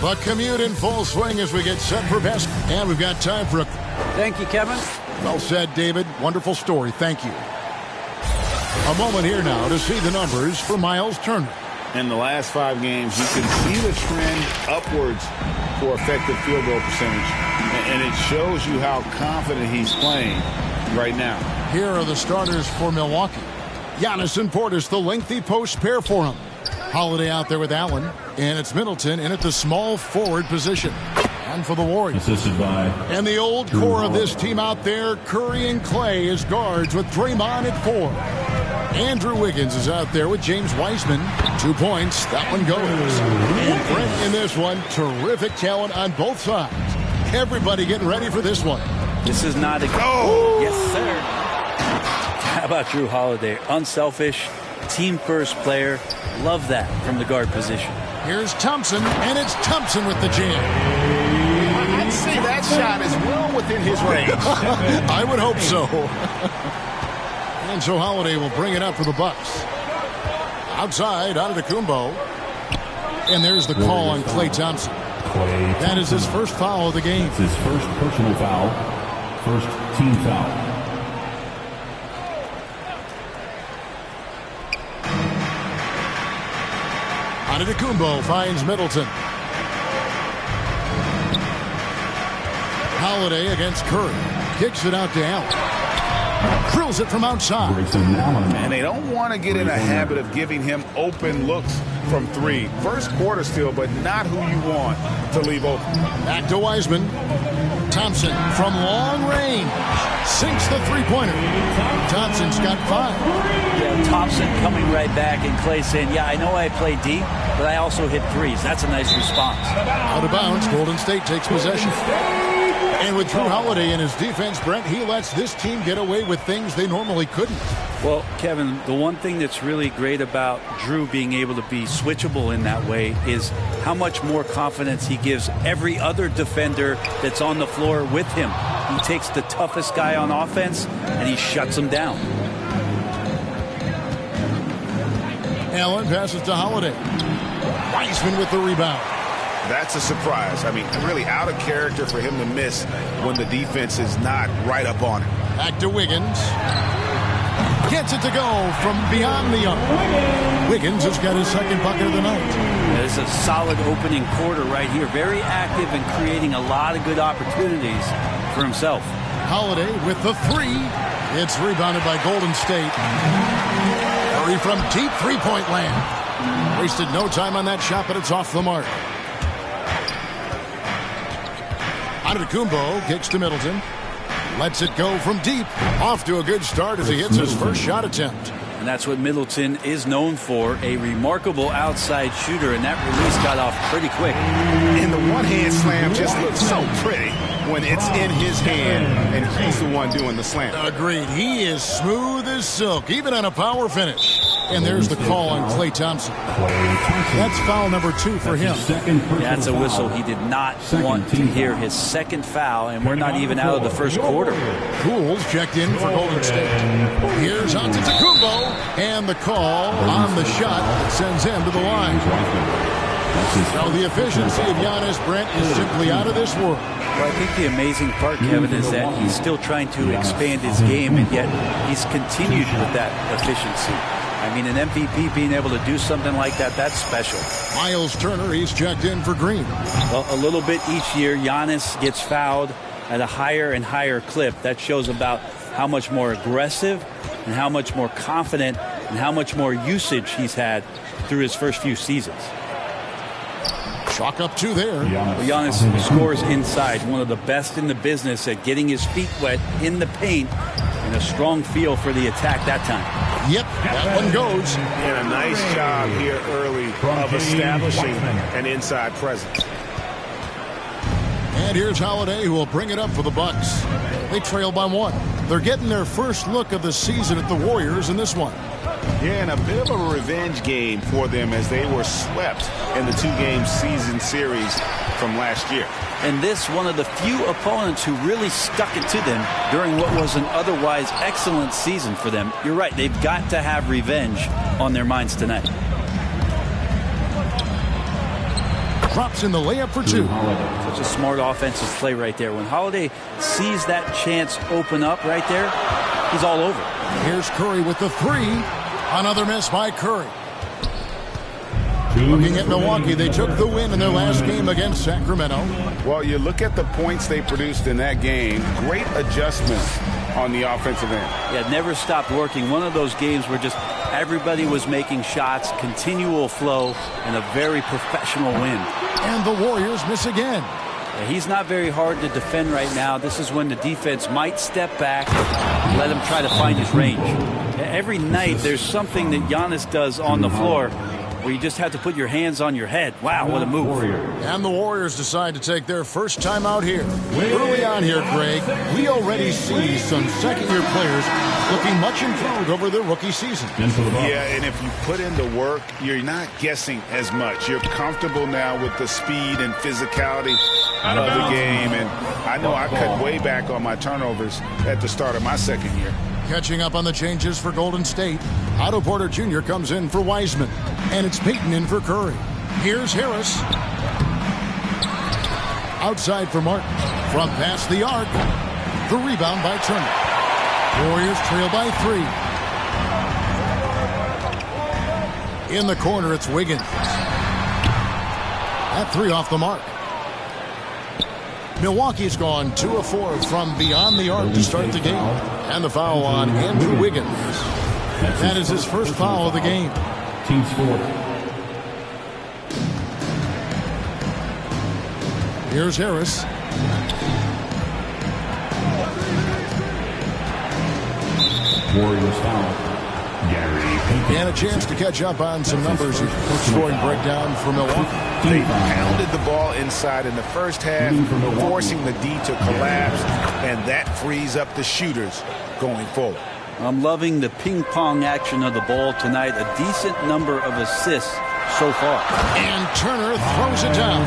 The commute in full swing as we get set for best. And we've got time for a... Thank you, Kevin. Well said, David. Wonderful story. Thank you. A moment here now to see the numbers for Miles Turner. In the last 5 games, you can see the trend upwards for effective field goal percentage. And it shows you how confident he's playing right now. Here are the starters for Milwaukee. Giannis and Portis, the lengthy post pair for him. Holiday out there with Allen. And it's Middleton in at the small forward position. And for the Warriors. Assisted by and the old core of this team out there, Curry and Clay as guards with Draymond at 4. Andrew Wiggins is out there with James Wiseman. 2 points. That one goes. And Brent in this one. Terrific talent on both sides. Everybody getting ready for this one. This is not a... Oh! Yes, sir. How about Drew Holiday? Unselfish, team-first player. Love that from the guard position. Here's Thompson, and it's Thompson with the jam. I'd say that shot is well within his range. I would hope so. And so Holiday will bring it up for the Bucks. Outside, Antetokounmpo. And there's the call on Klay Thompson. That is his first foul of the game. It's his first personal foul. First team foul. Antetokounmpo finds Middleton. Holiday against Curry. Kicks it out to Allen. Drills it from outside. And they don't want to get in a habit of giving him open looks from 3. First quarter still, but not who you want to leave open. Back to Wiseman. Thompson from long range. Sinks the three-pointer. Thompson's got 5. Yeah, Thompson coming right back and Clay saying, yeah, I know I play deep, but I also hit threes. That's a nice response. Out of bounds, Golden State takes possession. And with Drew Holiday in his defense, Brent, he lets this team get away with things they normally couldn't. Well, Kevin, the one thing that's really great about Drew being able to be switchable in that way is how much more confidence he gives every other defender that's on the floor with him. He takes the toughest guy on offense and he shuts him down. Allen passes to Holiday. Wiseman with the rebound. That's a surprise. I mean, really out of character for him to miss when the defense is not right up on him. Back to Wiggins. Gets it to go from beyond the arc. Wiggins has got his second bucket of the night. It's a solid opening quarter right here. Very active and creating a lot of good opportunities for himself. Holiday with the 3. It's rebounded by Golden State. Curry from deep three-point land. Wasted no time on that shot, but it's off the mark. Antetokounmpo kicks to Middleton. Lets it go from deep. Off to a good start as he hits his first shot attempt. And that's what Middleton is known for, a remarkable outside shooter, and that release got off pretty quick. And the one-hand slam just looks so pretty when it's in his hand, and he's the one doing the slam. Agreed. He is smooth as silk, even on a power finish. And there's the call on Klay Thompson. That's foul number 2 for him. That's a whistle. He did not want to hear his second foul, and we're not even out of the first quarter. Pools checked in for Golden State. Here's Antetokounmpo, and the call on the shot that sends him to the line. Now the efficiency of Giannis, Brent, is simply out of this world. Well, I think the amazing part, Kevin, is that he's still trying to expand his game, and yet he's continued with that efficiency. I mean, an MVP being able to do something like that, that's special. Miles Turner, he's checked in for Green. Well, a little bit each year, Giannis gets fouled at a higher and higher clip. That shows about how much more aggressive and how much more confident and how much more usage he's had through his first few seasons. Chalk up 2 there. Well, Giannis scores inside, one of the best in the business at getting his feet wet in the paint, and a strong feel for the attack that time. Yep, that one goes. And a nice job here early of establishing an inside presence. And here's Holiday, who will bring it up for the Bucks. They trail by 1. They're getting their first look of the season at the Warriors in this one. Yeah, and a bit of a revenge game for them as they were swept in the 2-game season series from last year. And this, one of the few opponents who really stuck it to them during what was an otherwise excellent season for them. You're right, they've got to have revenge on their minds tonight. drops in the layup for two. Such a smart offensive play right there. When Holiday sees that chance open up right there, he's all over. Here's Curry with the three. Another miss by Curry. Looking at Milwaukee, they took the win in their last game against Sacramento. Well, you look at the points they produced in that game. Great adjustments on the offensive end. Yeah, never stopped working. One of those games where just everybody was making shots, continual flow, and a very professional win. And the Warriors miss again. Yeah, he's not very hard to defend right now. This is when the defense might step back, let him try to find his range. Every night there's something that Giannis does on the floor where you just have to put your hands on your head. Wow, what a move. And the Warriors decide to take their first time out here. Early on here, Greg, we already see some second-year players looking much improved over their rookie season. Yeah, and if you put in the work, you're not guessing as much. You're comfortable now with the speed and physicality of the game. And I know I cut way back on my turnovers at the start of my second year. Catching up on the changes for Golden State, Otto Porter Jr. comes in for Wiseman, and it's Payton in for Curry. Here's Harris. Outside for Martin. From past the arc. The rebound by Turner. Warriors trail by 3. In the corner, it's Wiggins. That three off the mark. Milwaukee's gone 2 of 4 from beyond the arc to start the game. And the foul on Andrew Wiggins. That is his first foul of the game. Team score. Here's Harris. Warriors foul. Gary Payton. And a chance to catch up on some numbers. Scoring breakdown for Milwaukee. They pounded the ball inside in the first half, forcing the D to collapse, and that frees up the shooters going forward. I'm loving the ping-pong action of the ball tonight. A decent number of assists so far. And Turner throws it down.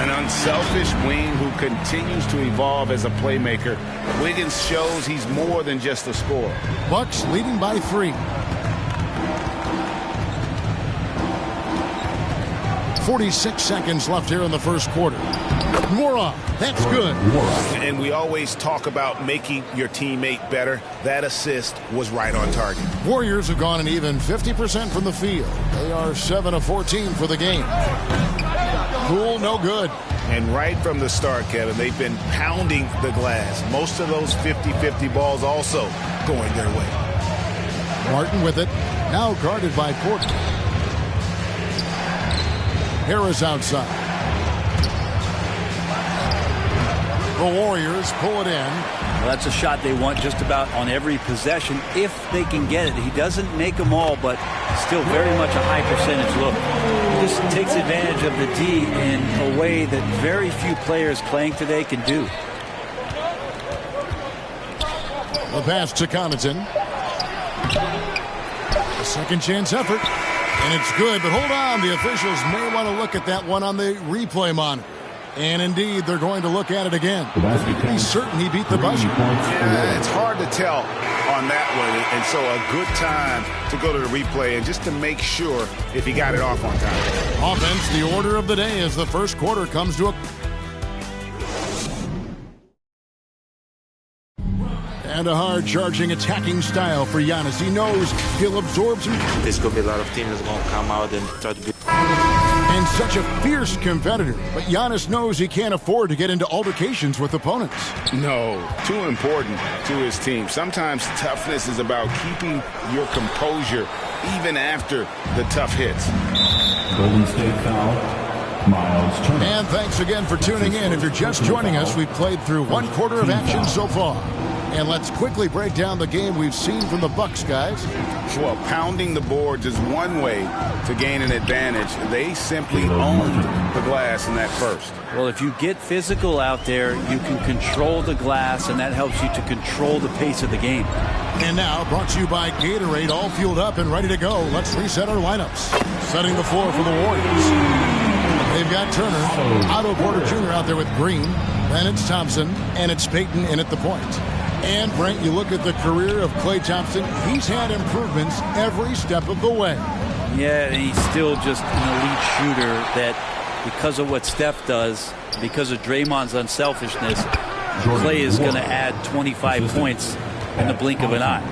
An unselfish wing who continues to evolve as a playmaker. Wiggins shows he's more than just a scorer. Bucks leading by 3. 46 seconds left here in the first quarter. Moron, that's good. And we always talk about making your teammate better. That assist was right on target. Warriors have gone an even 50% from the field. They are 7 of 14 for the game. Cool, no good. And right from the start, Kevin, they've been pounding the glass. Most of those 50-50 balls also going their way. Martin with it. Now guarded by Porter. Harris outside. The Warriors pull it in. Well, that's a shot they want just about on every possession if they can get it. He doesn't make them all, but still very much a high percentage look. He just takes advantage of the D in a way that very few players playing today can do. The pass to Connaughton. A second chance effort. And it's good, but hold on. The officials may want to look at that one on the replay monitor. And indeed, they're going to look at it again. He's certain he beat the buzzer. Yeah, it's hard to tell on that one. And so a good time to go to the replay and just to make sure if he got it off on time. Offense, the order of the day as the first quarter comes to a... And a hard-charging, attacking style for Giannis. He knows he'll absorb some... There's going to be a lot of teams that's going to come out and try to be... And such a fierce competitor. But Giannis knows he can't afford to get into altercations with opponents. No, too important to his team. Sometimes toughness is about keeping your composure even after the tough hits. Golden State foul. Miles Turner. And thanks again for tuning in. If you're just joining us, we've played through 1 quarter of action so far. And let's quickly break down the game we've seen from the Bucks, guys. Well, pounding the boards is one way to gain an advantage. They simply owned the glass in that first. Well, if you get physical out there, you can control the glass, and that helps you to control the pace of the game. And now, brought to you by Gatorade, all fueled up and ready to go. Let's reset our lineups. Setting the floor for the Warriors. They've got Turner, Otto Porter Jr. out there with Green. Then it's Thompson, and it's Payton in at the point. And, Brent, you look at the career of Klay Thompson. He's had improvements every step of the way. Yeah, and he's still just an elite shooter that because of what Steph does, because of Draymond's unselfishness, Clay is going to add 25 points in the blink of an eye.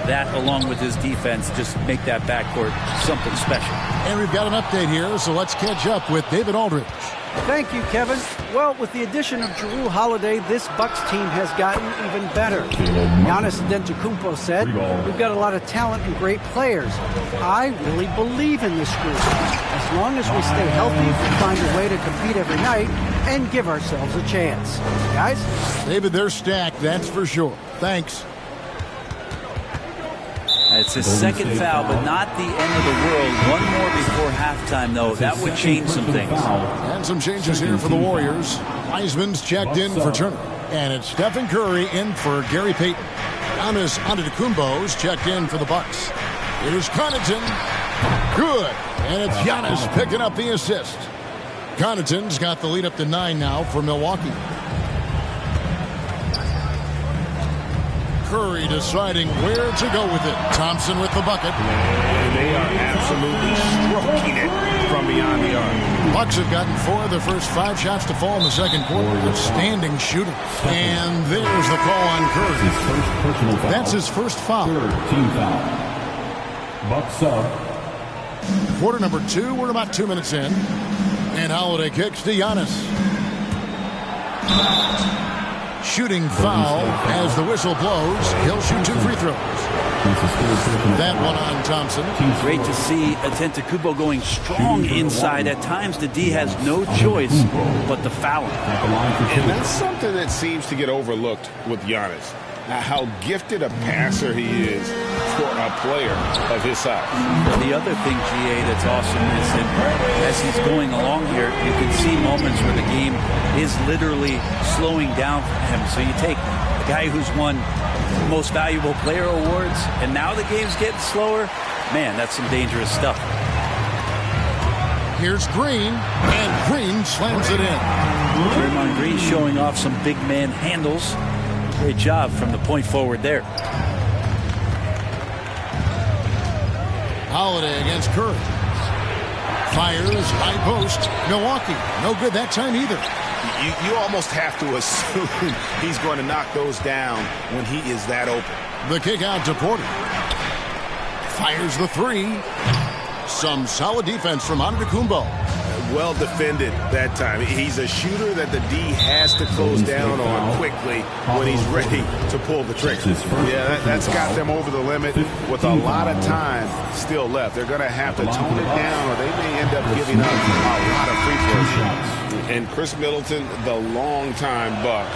That, along with his defense, just make that backcourt something special. And we've got an update here, so let's catch up with David Aldridge. Thank you, Kevin. Well, with the addition of Jrue Holiday, this Bucks team has gotten even better. Giannis Antetokounmpo said, "We've got a lot of talent and great players. I really believe in this group. As long as we stay healthy, we find a way to compete every night and give ourselves a chance." Guys? David, they're stacked, that's for sure. Thanks. It's his second foul, but not the end of the world. One more before halftime, though. That would change some things. And some changes here for the Warriors. Wiseman's checked in for Turner. And it's Stephen Curry in for Gary Payton. Giannis Antetokounmpo's checked in for the Bucks. Here's Connaughton. Good. And it's Giannis picking up the assist. Connaughton's got the lead up to 9 now for Milwaukee. Curry deciding where to go with it. Thompson with the bucket. And they are absolutely stroking it from beyond the arc. Bucks have gotten 4 of their first 5 shots to fall in the second quarter. Outstanding shooting. And there's the call on Curry. That's his first foul. Team foul. Bucks up. Quarter number 2. We're about 2 minutes in. And Holiday kicks to Giannis. Shooting foul as the whistle blows. He'll shoot 2 free throws. That one on Thompson. Great to see Antetokounmpo going strong inside. At times, the D has no choice but to foul him. And that's something that seems to get overlooked with Giannis. How gifted a passer he is for a player of his size. The other thing, GA, that's awesome is that as he's going along here, you can see moments where the game is literally slowing down for him. So you take a guy who's won Most Valuable Player awards, and now the game's getting slower. Man, that's some dangerous stuff. Here's Green, and Green slams it in. Draymond Green showing off some big man handles. Great job from the point forward there. Holiday against Curry. Fires, high post. Milwaukee, no good that time either. You almost have to assume he's going to knock those down when he is that open. The kick out to Porter. Fires the 3. Some solid defense from Antetokounmpo. Well defended that time. He's a shooter that the D has to close down on quickly when he's ready to pull the trigger. Yeah, that's got them over the limit with a lot of time still left. They're going to have to tone it down or they may end up giving up a lot of free throw shots. And Chris Middleton, the longtime Buck,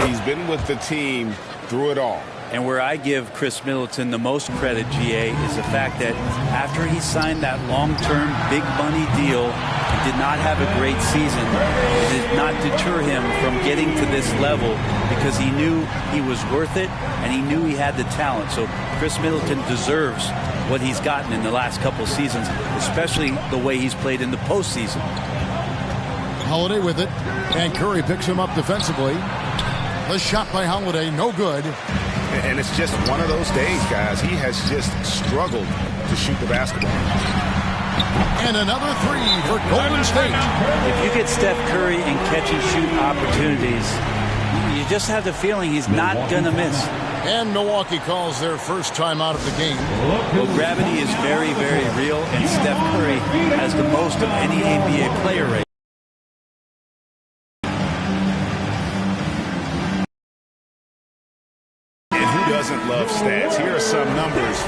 he's been with the team through it all. And where I give Chris Middleton the most credit, GA, is the fact that after he signed that long-term big money deal, he did not have a great season. It did not deter him from getting to this level because he knew he was worth it and he knew he had the talent. So Chris Middleton deserves what he's gotten in the last couple seasons, especially the way he's played in the postseason. Holiday with it, and Curry picks him up defensively. The shot by Holiday, no good. And it's just one of those days, guys. He has just struggled to shoot the basketball. And another 3 for Golden State. If you get Steph Curry in catch-and-shoot opportunities, you just have the feeling he's not going to miss. And Milwaukee calls their first time out of the game. Well, gravity is very, very real, and Steph Curry has the most of any NBA player right now. Doesn't love stats. Here are some numbers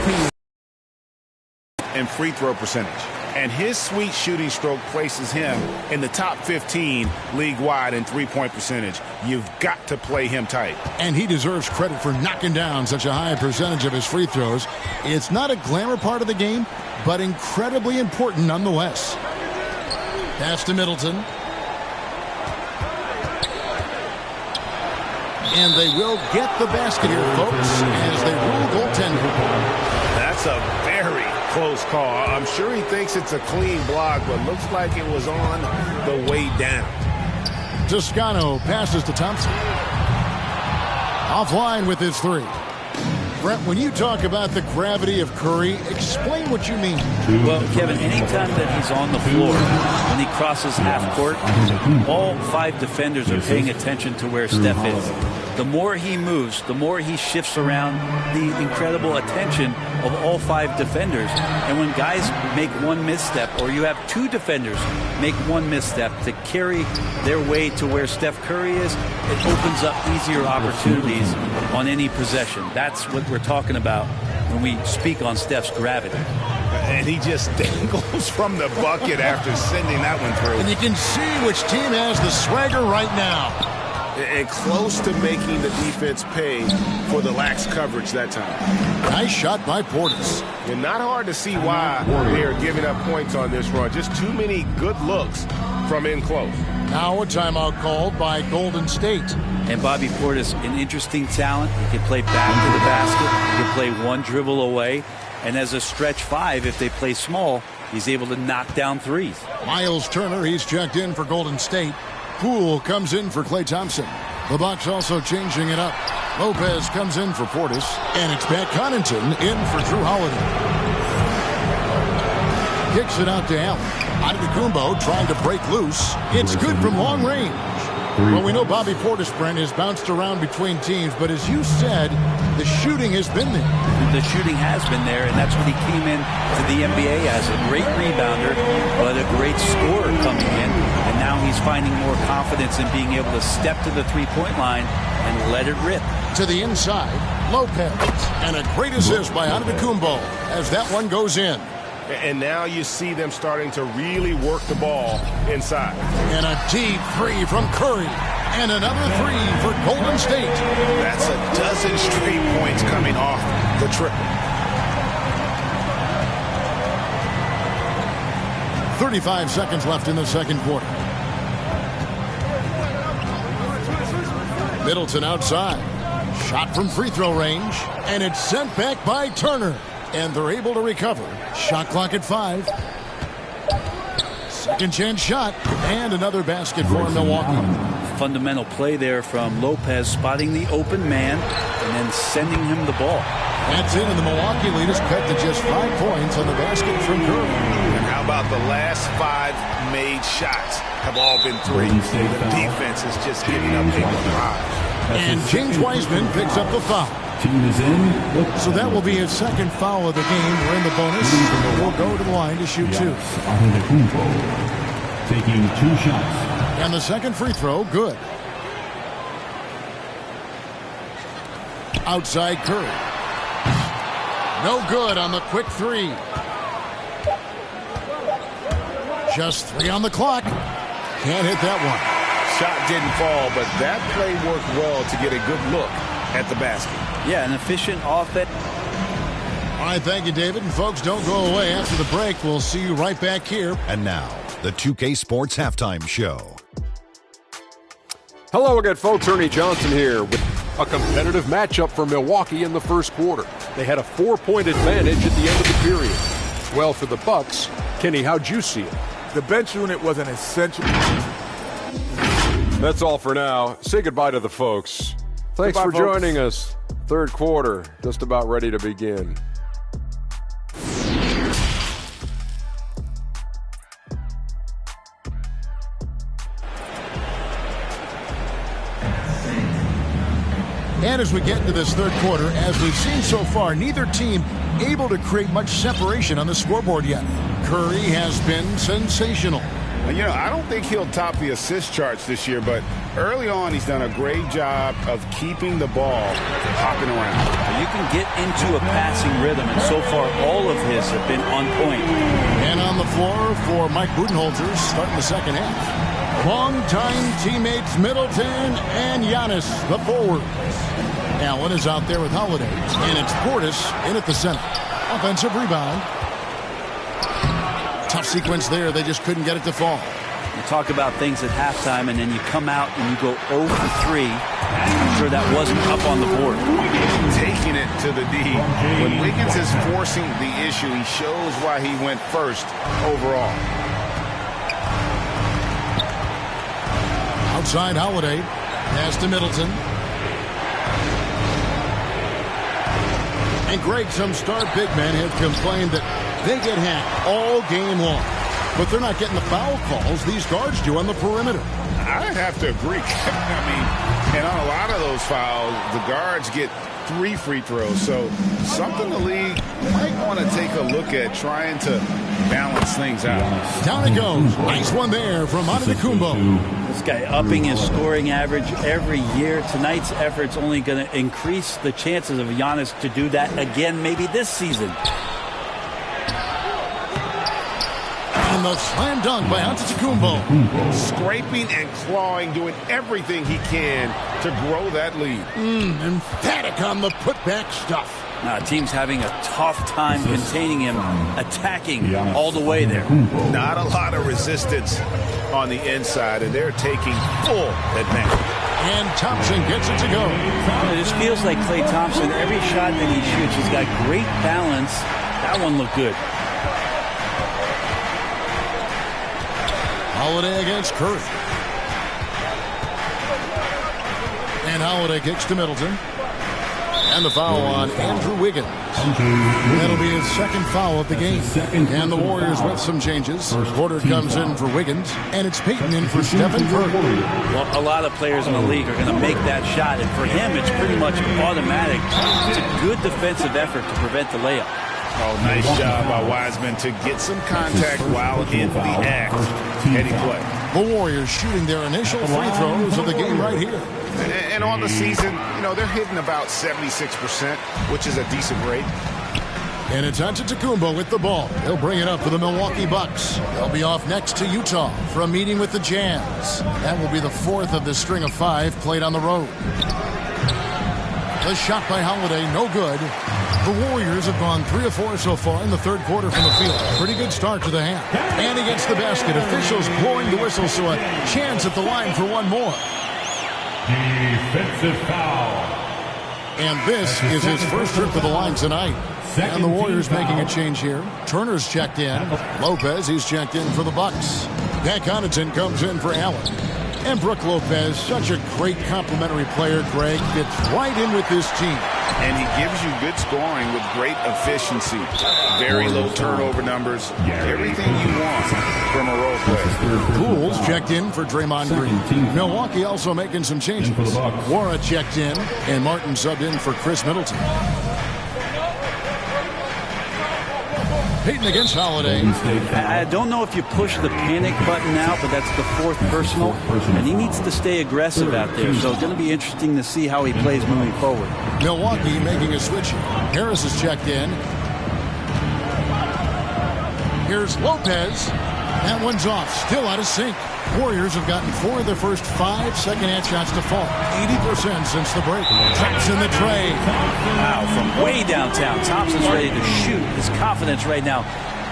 and free throw percentage. And his sweet shooting stroke places him in the top 15 league-wide in three-point percentage. You've got to play him tight. And he deserves credit for knocking down such a high percentage of his free throws. It's not a glamour part of the game, but incredibly important nonetheless. Pass to Middleton. And they will get the basket here, folks, as they rule goaltending. That's a very close call. I'm sure he thinks it's a clean block, but looks like it was on the way down. Toscano passes to Thompson. Offline with his 3. Brent, when you talk about the gravity of Curry, explain what you mean. Well, Kevin, anytime that he's on the floor, when he crosses half court, all 5 defenders are paying attention to where Steph is. The more he moves, the more he shifts around, the incredible attention of all 5 defenders. And when guys make one misstep, or you have 2 defenders make one misstep to carry their way to where Steph Curry is, it opens up easier opportunities on any possession. That's what we're talking about when we speak on Steph's gravity. And he just dangles from the bucket after sending that one through. And you can see which team has the swagger right now. And close to making the defense pay for the lax coverage that time. Nice shot by Portis. And not hard to see why they're giving up points on this run. Just too many good looks from in close. Now a timeout called by Golden State. And Bobby Portis, an interesting talent. He can play back to the basket. He can play one dribble away. And as a stretch 5, if they play small, he's able to knock down threes. Miles Turner, he's checked in for Golden State. Poole comes in for Klay Thompson. The Bucks also changing it up. Lopez comes in for Portis. And it's Pat Connaughton in for Drew Holiday. Kicks it out to Allen. Antetokounmpo trying to break loose. It's good from long range. Well, we know Bobby Portis, Brent, has bounced around between teams, but as you said, the shooting has been there. The shooting has been there, and that's what he came in to the NBA as, a great rebounder, but a great scorer coming in. And now he's finding more confidence in being able to step to the three-point line and let it rip. To the inside, Lopez. And a great assist by Antetokounmpo as that one goes in. And now you see them starting to really work the ball inside. And a deep 3 from Curry. And another 3 for Golden State. That's a dozen straight points coming off the triple. 35 seconds left in the second quarter. Middleton outside. Shot from free throw range. And it's sent back by Turner. And they're able to recover. Shot clock at 5. Second chance shot. And another basket for Milwaukee. Fundamental play there from Lopez, spotting the open man and then sending him the ball. That's it, and the Milwaukee lead is cut to just 5 points on the basket from Curry. And how about the last 5 made shots have all been threes? The defense is just giving up 5. And James Wiseman picks up the foul. Team is in. So that will be his second foul of the game. We're in the bonus. We'll go to the line to shoot 2. Antetokounmpo taking 2 shots. And the second free throw, good. Outside Curry. No good on the quick 3. Just 3 on the clock. Can't hit that one. Shot didn't fall, but that play worked well to get a good look at the basket. Yeah, an efficient offense. All right, thank you, David. And folks, don't go away. After the break, we'll see you right back here. And now, the 2K Sports Halftime Show. Hello again, folks. Ernie Johnson here with a competitive matchup for Milwaukee in the first quarter. They had a 4-point advantage at the end of the period. Well, for the Bucks, Kenny, how'd you see it? The bench unit was an essential. That's all for now. Say goodbye to the folks. Thanks Goodbye, for folks. joining us. Third quarter, just about ready to begin. And as we get into this third quarter, as we've seen so far, neither team able to create much separation on the scoreboard yet. Curry has been sensational. You know, I don't think he'll top the assist charts this year, but early on he's done a great job of keeping the ball hopping around. You can get into a passing rhythm, and so far all of his have been on point. And on the floor for Mike Budenholzer starting the second half. Longtime teammates Middleton and Giannis, the forwards. Allen is out there with Holiday, and it's Portis in at the center. Offensive rebound. Tough sequence there. They just couldn't get it to fall. You talk about things at halftime, and then you come out and you go 0 for 3. I'm sure that wasn't up on the board. Taking it to the D. When Wiggins is forcing the issue, he shows why he went first overall. Outside Holiday. Pass to Middleton. And Greg, some star big men have complained that they get hacked all game long. But they're not getting the foul calls these guards do on the perimeter. I have to agree. I mean, and on a lot of those fouls, the guards get 3 free throws. So something the league might want to take a look at, trying to balance things out. Down it goes. Nice one there from Antetokounmpo. This guy upping his scoring average every year. Tonight's effort's only going to increase the chances of Giannis to do that again, maybe this season. And the slam dunk by Antetokounmpo. Scraping and clawing, doing everything he can to grow that lead. Emphatic on the putback stuff. Team's having a tough time containing him, attacking all the way there. Not a lot of resistance on the inside, and they're taking full advantage. And Thompson gets it to go. It just feels like Klay Thompson, every shot that he shoots, he's got great balance. That one looked good. Holiday against Curry. And Holiday kicks to Middleton. And the foul on Andrew Wiggins. That'll be his second foul of the game. And the Warriors with some changes. Porter comes in for Wiggins. And it's Payton in for Stephen Curry. Well, a lot of players in the league are going to make that shot. And for him, it's pretty much automatic. It's a good defensive effort to prevent the layup. Oh, nice job by Wiseman to get some contact while in the act. Heady play. The Warriors shooting their initial free throws of the game right here. And on the season, they're hitting about 76%, which is a decent rate. And it's Antetokounmpo with the ball. He'll bring it up for the Milwaukee Bucks. They'll be off next to Utah for a meeting with the Jazz. That will be the 4th of the string of 5 played on the road. The shot by Holiday, no good. The Warriors have gone 3 of 4 so far in the third quarter from the field. Pretty good start to the half. And he gets the basket. Officials blowing the whistle, so a chance at the line for one more. Defensive foul. And this is his first trip to the line tonight. And the Warriors making a change here. Turner's checked in. Lopez, he's checked in for the Bucks. Pat Connaughton comes in for Allen. And Brook Lopez, such a great complimentary player, Greg, fits right in with this team. And he gives you good scoring with great efficiency. Very low turnover numbers. Everything you want from a role player. Pools checked in for Draymond Green. Milwaukee also making some changes. Wara checked in, and Martin subbed in for Chris Middleton. Payton against Holiday. I don't know if you push the panic button now, but that's the 4th personal, and he needs to stay aggressive out there. So it's going to be interesting to see how he plays moving forward. Milwaukee making a switch. Harris is checked in. Here's Lopez. That one's off. Still out of sync. Warriors have gotten 4 of their first 5 second-hand shots to fall. 80% since the break. Traps in the tray. Wow, from way downtown. Thompson's ready to shoot. His confidence right now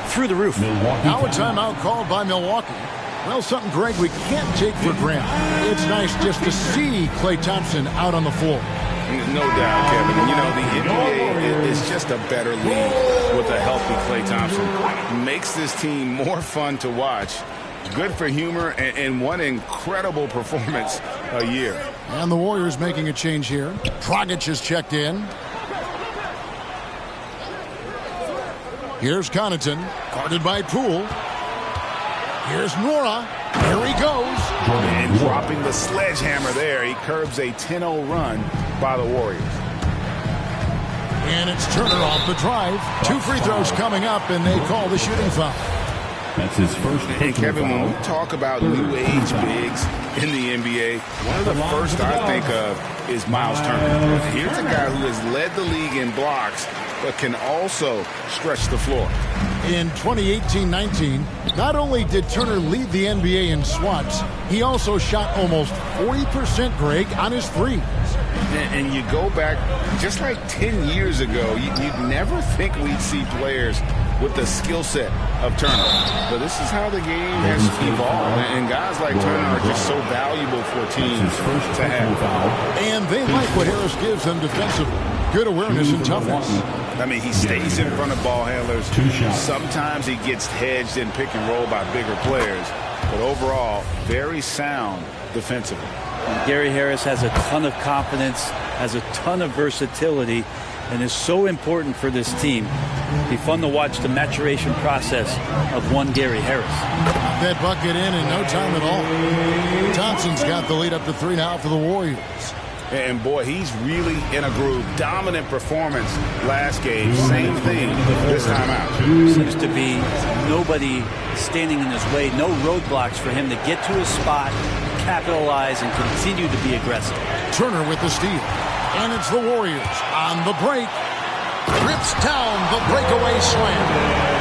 through the roof. Now a timeout called by Milwaukee. Well, something, Greg, we can't take for granted. It's nice just to see Klay Thompson out on the floor. No doubt, Kevin. The NBA is just a better league with a healthy Klay Thompson. Makes this team more fun to watch. Good for humor and one incredible performance a year. And the Warriors making a change here. Dragic is checked in. Here's Connaughton, guarded by Poole. Here's Nora. There he goes. And dropping the sledgehammer there. He curbs a 10-0 run by the Warriors. And it's Turner off the drive. 2 free throws coming up, and they call the shooting foul. That's his first. And Kevin, when we talk about new age bigs in the NBA, one of the first I think of is Miles Turner. Here's a guy who has led the league in blocks, but can also stretch the floor. In 2018-19, not only did Turner lead the NBA in swats, he also shot almost 40%, Greg, on his threes. And you go back just like 10 years ago, you'd never think we'd see players with the skill set of Turner. But this is how the game has evolved. And guys like Turner are just so valuable for teams to have. And they like what Harris gives them defensively. Good awareness and toughness. I mean, he stays in front of ball handlers. Sometimes he gets hedged and pick and roll by bigger players. But overall, very sound defensively. Gary Harris has a ton of confidence, has a ton of versatility, and is so important for this team. Be fun to watch the maturation process of one Gary Harris. That bucket in no time at all. Thompson's got the lead up to 3 now for the Warriors. And boy, he's really in a groove. Dominant performance last game. Same thing this time out. Seems to be nobody standing in his way. No roadblocks for him to get to his spot, capitalize, and continue to be aggressive. Turner with the steal. And it's the Warriors on the break. Rips down the breakaway slam.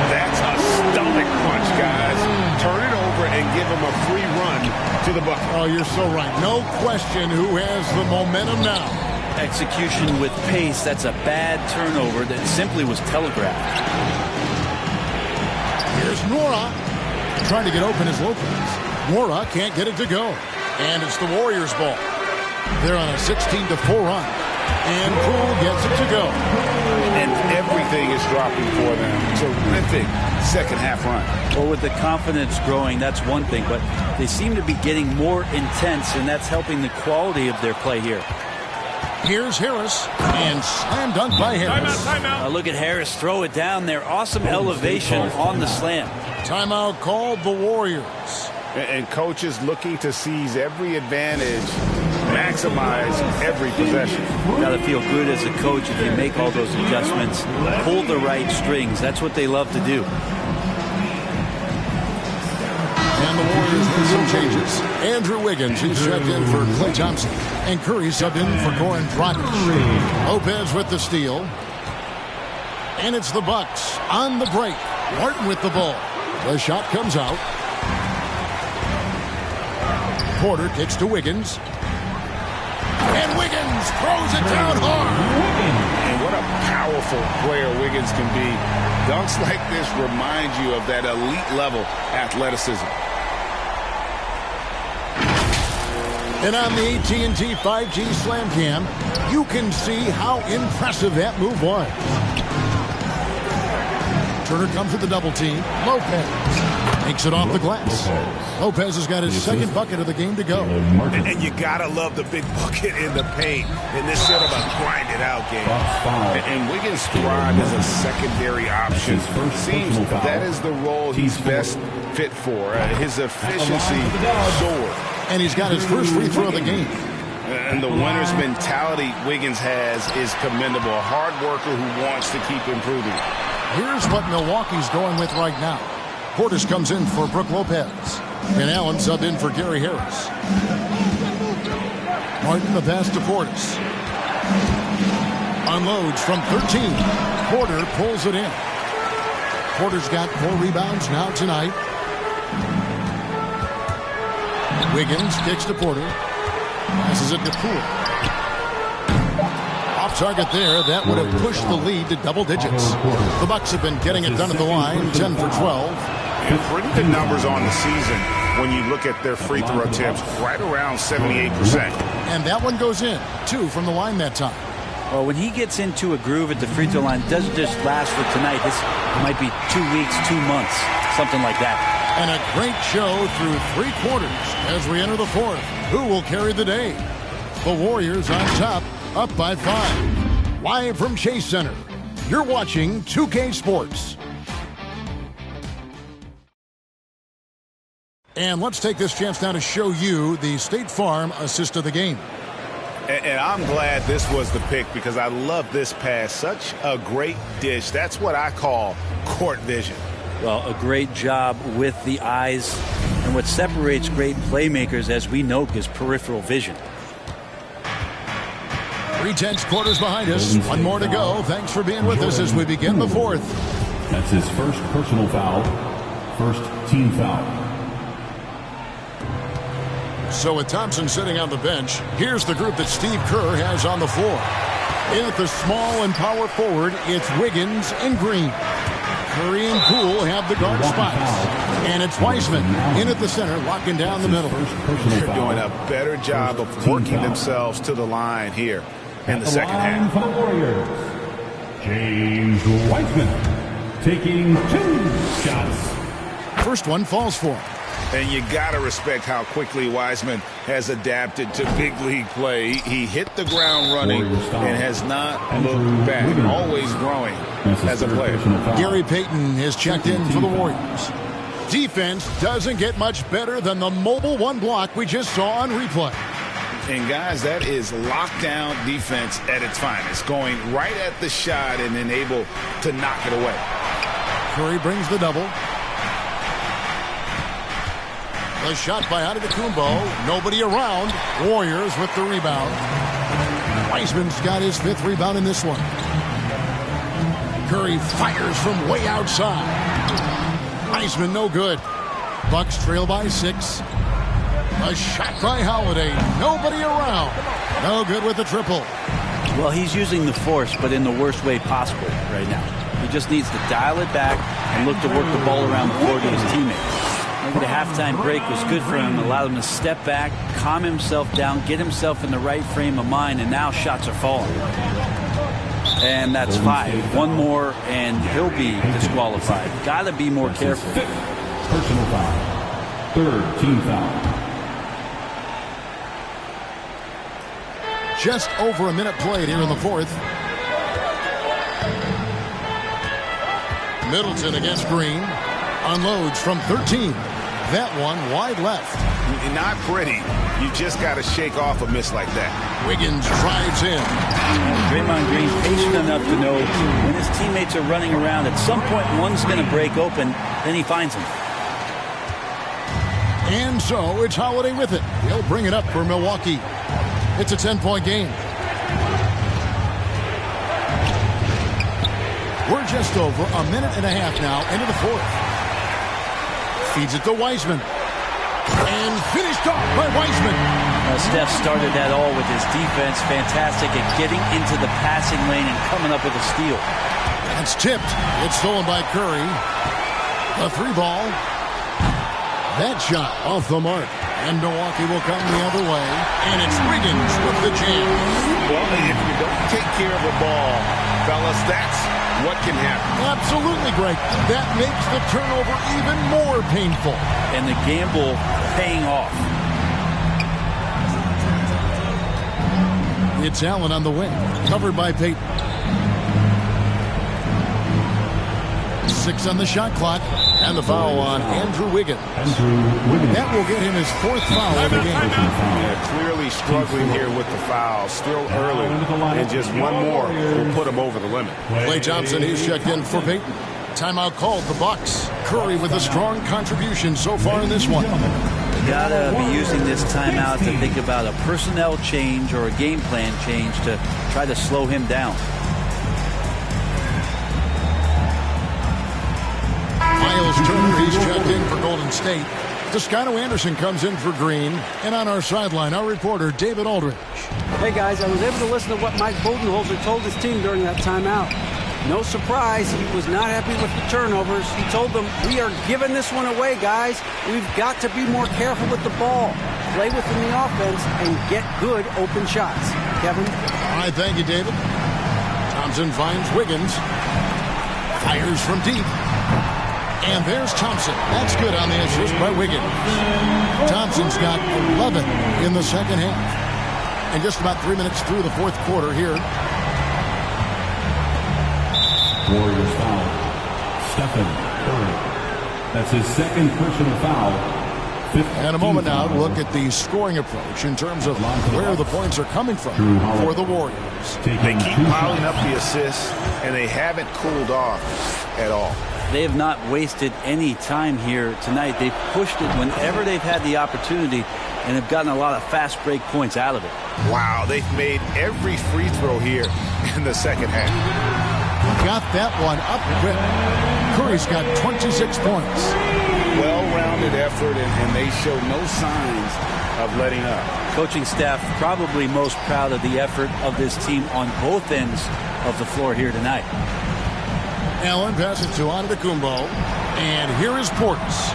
That's a stomach punch, guys. Turn it over and give him a free run to the bucket. Oh, you're so right. No question who has the momentum now. Execution with pace. That's a bad turnover that simply was telegraphed. Here's Nora. Trying to get open is Lopez. Nora can't get it to go. And it's the Warriors' ball. They're on a 16-4 run. And Poole gets it to go. And everything is dropping for them. Terrific second-half run. Well, with the confidence growing, that's one thing. But they seem to be getting more intense, and that's helping the quality of their play here. Here's Harris. And slam dunk by Harris. Timeout. Look at Harris throw it down there. Awesome elevation on the slam. Timeout called the Warriors. And coaches looking to seize every advantage, maximize every possession. Got to feel good as a coach if you make all those adjustments, pull the right strings. That's what they love to do. And the Warriors with some changes. Andrew Wiggins, he's checked in for Klay Thompson. And Curry subbed in for Goran Dragic. Lopez with the steal. And it's the Bucks on the break. Martin with the ball. The shot comes out. Porter kicks to Wiggins. And Wiggins throws it down hard. And what a powerful player Wiggins can be. Dunks like this remind you of that elite level athleticism. And on the AT&T 5G Slam Cam, you can see how impressive that move was. Turner comes with the double team. Lopez makes it off the glass. Lopez has got his second bucket of the game to go. And you gotta love the big bucket in the paint in this sort of a grind-it out game. And Wiggins thrives as a secondary option. Seems that is the role he's best fit for. His efficiency soared. And he's got his first free throw of the game. And the winner's mentality Wiggins has is commendable. A hard worker who wants to keep improving. Here's what Milwaukee's going with right now. Portis comes in for Brook Lopez. And Allen subbed in for Gary Harris. Martin the pass to Portis. Unloads from 13. Porter pulls it in. Porter's got 4 rebounds now tonight. Wiggins kicks to Porter. Passes it to Poole. Off target there. That would have pushed the lead to double digits. The Bucks have been getting it done at the line. 10 for 12. And pretty good numbers on the season when you look at their free throw attempts. Right around 78%. And that one goes in. 2 from the line that time. Well, when he gets into a groove at the free throw line, it doesn't just last for tonight. This might be 2 weeks, 2 months, something like that. And a great show through 3 quarters as we enter the 4th. Who will carry the day? The Warriors on top, up by 5. Live from Chase Center, you're watching 2K Sports. And let's take this chance now to show you the State Farm assist of the game. And I'm glad this was the pick because I love this pass. Such a great dish. That's what I call court vision. Well, a great job with the eyes. And what separates great playmakers, as we know, is peripheral vision. 3/10 quarters behind us. 1 more to go. Thanks for being with us as we begin the 4th. That's his first personal foul. First team foul. So with Thompson sitting on the bench, here's the group that Steve Kerr has on the floor. In at the small and power forward, it's Wiggins and Green. Curry and Poole have the guard spots. And it's Weissman in at the center, locking down the middle. They're doing a better job of working themselves to the line here in the second half. For the Warriors, James Weissman taking 2 shots. First one falls for him. And you got to respect how quickly Wiseman has adapted to big league play. He hit the ground running and has not looked back. Always growing as a player. Gary Payton has checked in for the Warriors. Defense doesn't get much better than the mobile one block we just saw on replay. And guys, that is lockdown defense at its finest. Going right at the shot and then able to knock it away. Curry brings the double. The shot by Antetokounmpo. Nobody around. Warriors with the rebound. Wiseman's got his 5th rebound in this one. Curry fires from way outside. Wiseman no good. Bucks trail by 6. A shot by Holiday. Nobody around. No good with the triple. Well, he's using the force, but in the worst way possible right now. He just needs to dial it back and look to work the ball around the floor to his teammates. Maybe the halftime break was good for him. Allowed him to step back, calm himself down, get himself in the right frame of mind, and now shots are falling. And that's 5. One more, and he'll be disqualified. Got to be more careful. Personal foul. 3rd team foul. Just over a minute played here in the 4th. Middleton against Green. Unloads from 13. That one wide left. Not pretty. You just got to shake off a miss like that. Wiggins drives in. Draymond Green patient enough to know when his teammates are running around, at some point one's going to break open, then he finds him. And so it's Holiday with it. He'll bring it up for Milwaukee. It's a 10-point game. We're just over a minute and a half now into the 4th. Feeds it to Wiseman. And finished off by Wiseman. Steph started that all with his defense. Fantastic at getting into the passing lane and coming up with a steal. That's tipped. It's stolen by Curry. The 3 ball. That shot off the mark. And Milwaukee will come the other way. And it's Wiggins with the jam. Well, if you don't take care of the ball, fellas, that's what can happen. Absolutely, Greg. That makes the turnover even more painful. And the gamble paying off. It's Allen on the wing. Covered by Payton. 6 on the shot clock. And the foul on Andrew Wiggins. That will get him his 4th foul of the game. Yeah, clearly struggling here with the foul. Still early. And just one more will put him over the limit. Klay Thompson, he's checked in for Payton. Timeout called the Bucks. Curry with a strong contribution so far in this one. You gotta be using this timeout to think about a personnel change or a game plan change to try to slow him down. Miles Turner, he's checked in for Golden State. Toscano Anderson comes in for Green. And on our sideline, our reporter, David Aldridge. Hey, guys, I was able to listen to what Mike Budenholzer told his team during that timeout. No surprise, he was not happy with the turnovers. He told them, we are giving this one away, guys. We've got to be more careful with the ball. Play within the offense and get good open shots. Kevin? All right, thank you, David. Thompson finds Wiggins. Fires from deep. And there's Thompson. That's good on the assist by Wiggins. Thompson's got 11 in the second half. And just about 3 minutes through the 4th quarter here. Warriors foul. Stephen Curry. That's his 2nd personal foul. And a moment now to look at the scoring approach in terms of where the points are coming from for the Warriors. They keep piling up the assists, and they haven't cooled off at all. They have not wasted any time here tonight. They've pushed it whenever they've had the opportunity and have gotten a lot of fast break points out of it. Wow, they've made every free throw here in the second half. Got that one up quick. Curry's got 26 points. Well-rounded effort, and they show no signs of letting up. Coaching staff probably most proud of the effort of this team on both ends of the floor here tonight. Allen passes to Antetokounmpo. And here is Portis.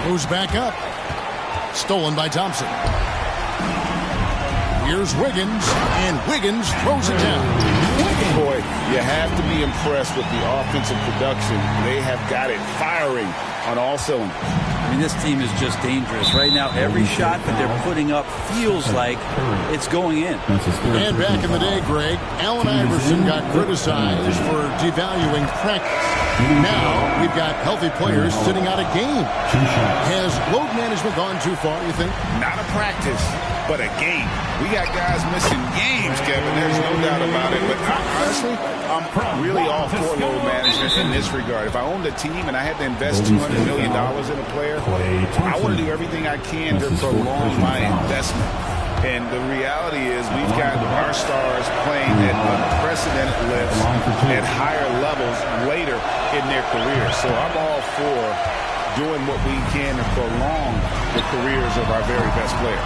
Moves back up. Stolen by Thompson. Here's Wiggins. And Wiggins throws it down. Boy, you have to be impressed with the offensive production. They have got it firing on all cylinders. I mean, this team is just dangerous. Right now, every shot that they're putting up feels like it's going in. And back in the day, Greg, Allen Iverson got criticized for devaluing practice. Now we've got healthy players sitting out a game. Has load management gone too far, you think? Not a practice, but a game. We got guys missing games, Kevin. There's no doubt about it. But honestly, I'm really all for load management in this regard. If I owned a team and I had to invest $200 million in a player, I want to do everything I can to prolong my investment. And the reality is we've got our stars playing at unprecedented lifts at higher levels later in their careers. So I'm all for doing what we can to prolong the careers of our very best players.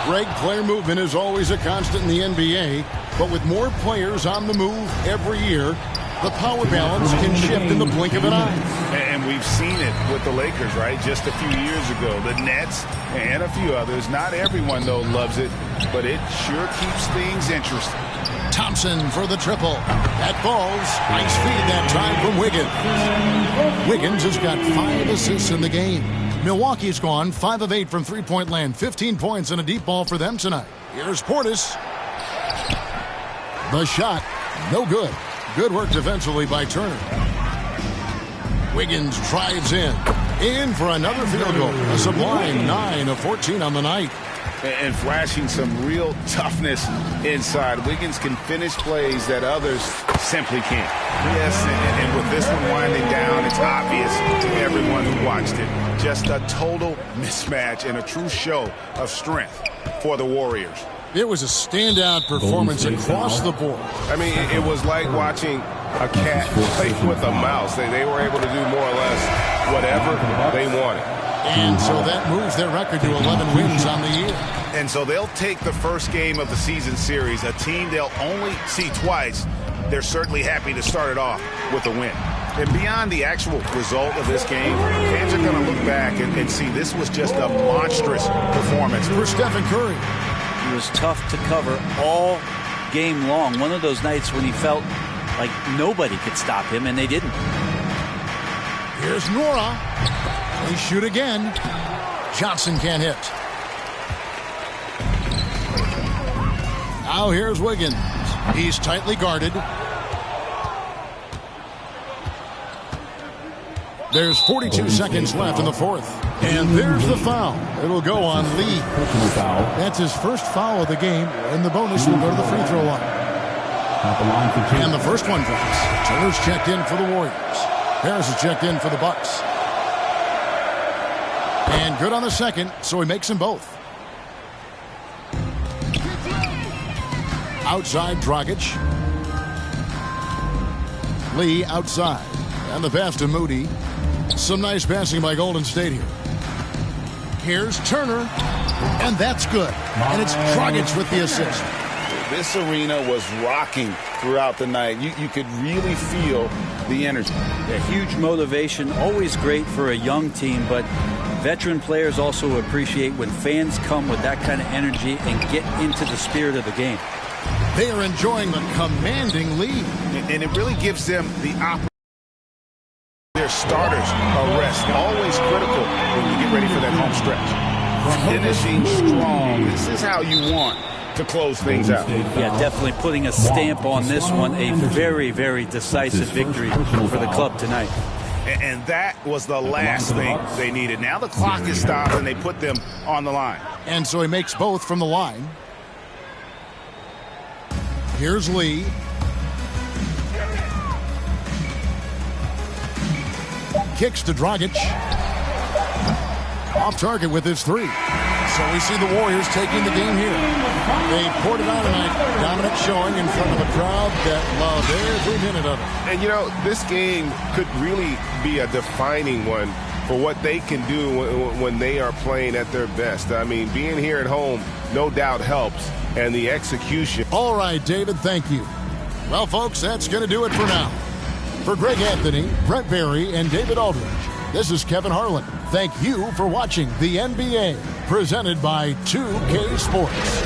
Greg, player movement is always a constant in the NBA, but with more players on the move every year, the power balance can shift in the blink of an eye. And we've seen it with the Lakers, right? Just a few years ago. The Nets and a few others. Not everyone, though, loves it, but it sure keeps things interesting. Thompson for the triple. That falls. Nice feed that time from Wiggins. Wiggins has got 5 assists in the game. Milwaukee's gone 5 of 8 from three-point land. 15 points and a deep ball for them tonight. Here's Portis. The shot, no good. Good work defensively by Turner. Wiggins drives in for another field goal. A sublime 9 of 14 on the night. And flashing some real toughness inside. Wiggins can finish plays that others simply can't. Yes, and with this one winding down, it's obvious to everyone who watched it. Just a total mismatch and a true show of strength for the Warriors. It was a standout performance across the board. I mean, it was like watching a cat play with a mouse. They were able to do more or less whatever they wanted. And so that moves their record to 11 wins on the year. And so they'll take the first game of the season series, a team they'll only see twice. They're certainly happy to start it off with a win. And beyond the actual result of this game, fans are going to look back and see this was just a monstrous performance for Stephen Curry. He was tough to cover all game long. One of those nights when he felt like nobody could stop him, and they didn't. Here's Nora. They shoot again. Johnson can't hit. Now here's Wiggins. He's tightly guarded. There's 42 seconds left in the fourth. And there's the foul. It'll go on Lee. That's his first foul of the game, and the bonus will go to the free throw line. And the first one drops. Turner's checked in for the Warriors. Harris is checked in for the Bucks. And good on the second, so he makes them both. Outside, Dragic. Lee outside. And the pass to Moody. Some nice passing by Golden State here. Here's Turner. And that's good. And it's Dragic with the assist. This arena was rocking throughout the night. You could really feel the energy. A huge motivation, always great for a young team, but veteran players also appreciate when fans come with that kind of energy and get into the spirit of the game. They are enjoying the commanding lead. And it really gives them the opportunity. Their starters are rest. Always critical when you get ready for that home stretch. Finishing strong. This is how you want to close things out. Yeah, definitely putting a stamp on this one. A very, very decisive victory for the club tonight. And that was the last thing they needed. Now the clock is stopped and they put them on the line. And so he makes both from the line. Here's Lee. Kicks to Dragic. Off target with his three. So we see the Warriors taking the game here. They poured it out tonight. Dominant showing in front of a crowd that loved every minute of it. And, you know, this game could really be a defining one for what they can do when they are playing at their best. I mean, being here at home no doubt helps, and the execution. All right, David, thank you. Well, folks, that's going to do it for now. For Greg Anthony, Brent Barry, and David Aldridge, this is Kevin Harlan. Thank you for watching the NBA, presented by 2K Sports.